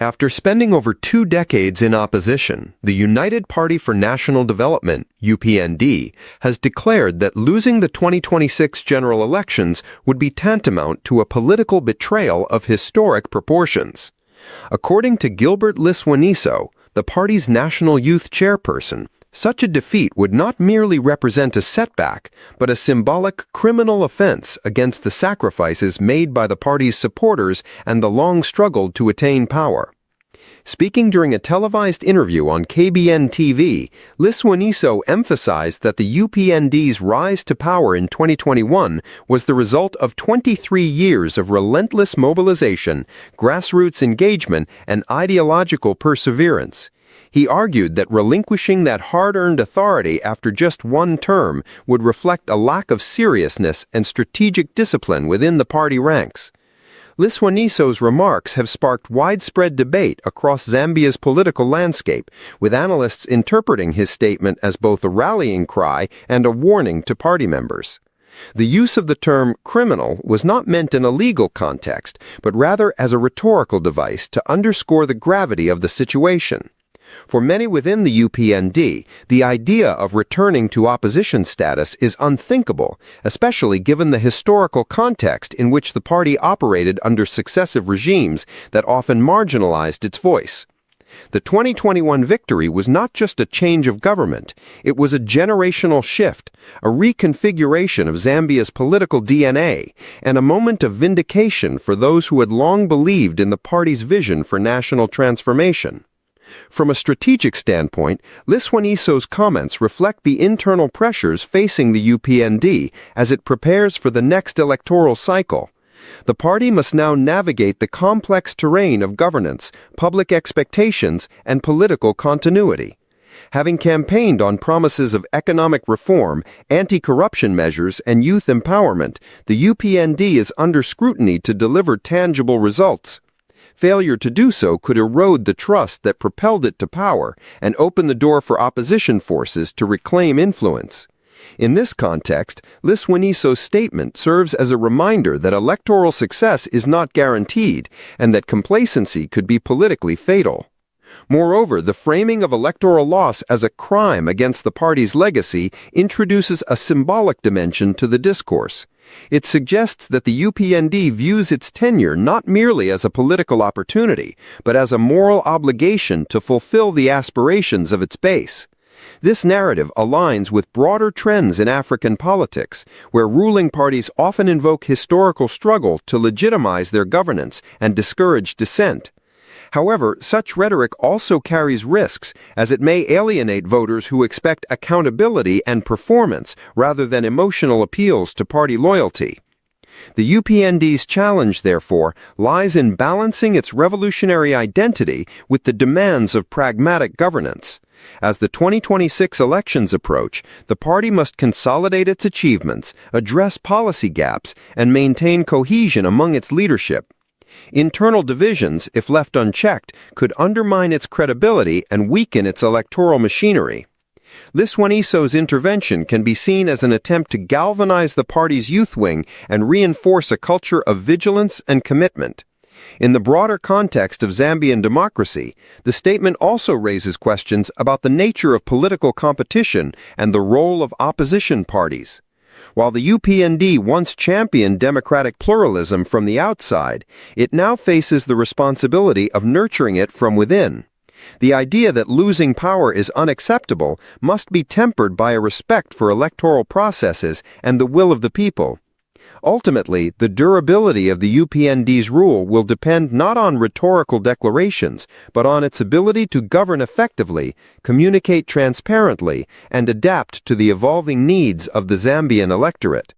After spending over 2 decades in opposition, the United Party for National Development, UPND, has declared that losing the 2026 general elections would be tantamount to a political betrayal of historic proportions. According to Gilbert Liswaniso, the party's national youth chairperson, such a defeat would not merely represent a setback, but a symbolic criminal offense against the sacrifices made by the party's supporters and the long struggle to attain power. Speaking during a televised interview on KBN TV, Liswaniso emphasized that the UPND's rise to power in 2021 was the result of 23 years of relentless mobilization, grassroots engagement, and ideological perseverance. He argued that relinquishing that hard-earned authority after just one term would reflect a lack of seriousness and strategic discipline within the party ranks. Liswaniso's remarks have sparked widespread debate across Zambia's political landscape, with analysts interpreting his statement as both a rallying cry and a warning to party members. The use of the term criminal was not meant in a legal context, but rather as a rhetorical device to underscore the gravity of the situation. For many within the UPND, the idea of returning to opposition status is unthinkable, especially given the historical context in which the party operated under successive regimes that often marginalized its voice. The 2021 victory was not just a change of government, it was a generational shift, a reconfiguration of Zambia's political DNA, and a moment of vindication for those who had long believed in the party's vision for national transformation. From a strategic standpoint, Liswaniso's comments reflect the internal pressures facing the UPND as it prepares for the next electoral cycle. The party must now navigate the complex terrain of governance, public expectations, and political continuity. Having campaigned on promises of economic reform, anti-corruption measures, and youth empowerment, the UPND is under scrutiny to deliver tangible results. Failure to do so could erode the trust that propelled it to power and open the door for opposition forces to reclaim influence. In this context, Liswaniso's statement serves as a reminder that electoral success is not guaranteed and that complacency could be politically fatal. Moreover, the framing of electoral loss as a crime against the party's legacy introduces a symbolic dimension to the discourse. It suggests that the UPND views its tenure not merely as a political opportunity, but as a moral obligation to fulfill the aspirations of its base. This narrative aligns with broader trends in African politics, where ruling parties often invoke historical struggle to legitimize their governance and discourage dissent. However, such rhetoric also carries risks, as it may alienate voters who expect accountability and performance rather than emotional appeals to party loyalty. The UPND's challenge, therefore, lies in balancing its revolutionary identity with the demands of pragmatic governance. As the 2026 elections approach, the party must consolidate its achievements, address policy gaps, and maintain cohesion among its leadership. Internal divisions, if left unchecked, could undermine its credibility and weaken its electoral machinery. Liswaniso's intervention can be seen as an attempt to galvanize the party's youth wing and reinforce a culture of vigilance and commitment. In the broader context of Zambian democracy, the statement also raises questions about the nature of political competition and the role of opposition parties. While the UPND once championed democratic pluralism from the outside, it now faces the responsibility of nurturing it from within. The idea that losing power is unacceptable must be tempered by a respect for electoral processes and the will of the people. Ultimately, the durability of the UPND's rule will depend not on rhetorical declarations, but on its ability to govern effectively, communicate transparently, and adapt to the evolving needs of the Zambian electorate.